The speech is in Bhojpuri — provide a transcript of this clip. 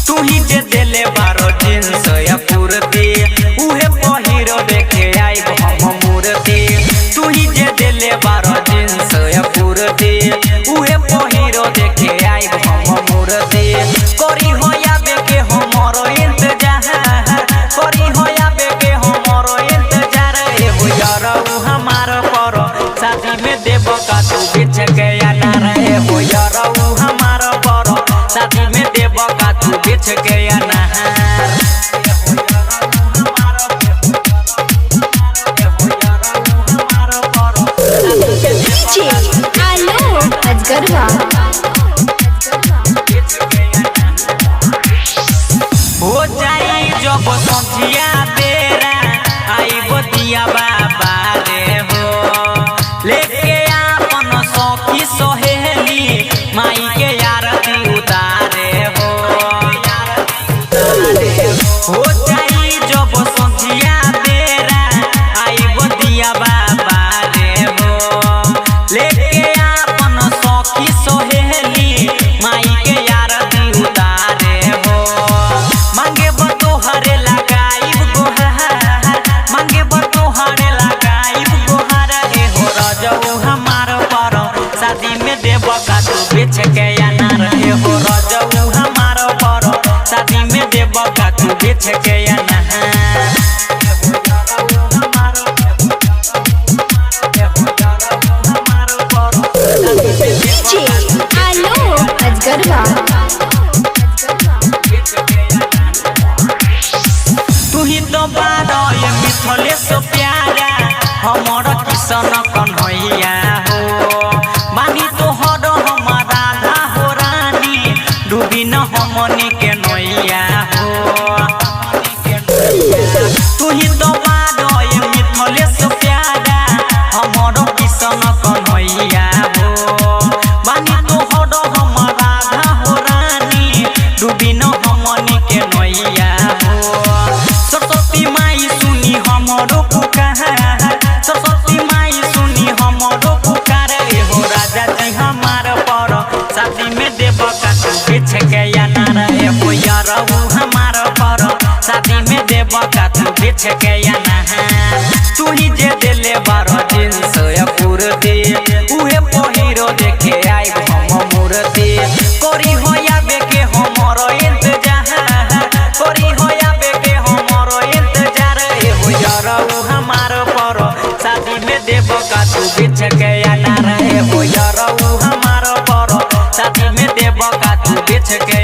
तू ही जे देले बारो जींस या पूरती उहे पहिरो देखे आई हम मूर्ति। तू ही जे देले बारो जींस या पूरती उहे पहिरो देखे आई हम मूर्ति। करी होया बेके हमरो इंतजार, करी होया बेके हमरो इंतजार। ए हो यारो हमार पर शादी में देब का तू बेच के अनार। ए हो यारो हमार पर शादी में देब का तू बेच के अनार। हो जाई जब संझिया तेरा आई बतिया बाबा रे हो, लेके आपन सखी सहेली माई के आरती उतारे हो। हो जाई जब संझिया तेरा आई बतिया बाबा रे हो, लेके आपन सखी सहेली माई के आरती उतारे हो। मांगे बतोहरे लगाइब गोहार, मांगे बतोहरे लगाइब गोहार। ए हो रजऊ हमार पर शादी में देब का तू बेच के अनार। ए हो रजऊ हमार पर शादी में देब का तू बेच के अनार। तू ही तो बारो ये मिथलेश प्यारा हमर किशन कन्हैया हो। मानी तो हर हमारा राधा हो रानी, डूबी न हमनी के नैया हो। तू ही तो बारो ये मिथलेश प्यारा हमर किशन कन्हैया हो। मानी तो हर हमारा राधा हो रानी, डूबी न हमनी के नैया हो। सरस्वती माई सुनी हमरो पुकार, सरस्वती माई सुनी हमरो पुकार। ए हो राजा जी हमार पर शादी में देब का तू बेच के अनार। ए हो यारऊ हमार पर शादी में देब का तू बेच के अनार। तू ही जे देले बारो जींस या पूरती उहे पहिरो देखे आई हम मूर्ति। करी होया बेके हमरो इंतजार, करी होया बेके हमरो इंतजार। ए हो यारऊ हमार पर शादी में देब का तू बेच के अनार। ए हो यारऊ हमार पर शादी में देब का तू बेच के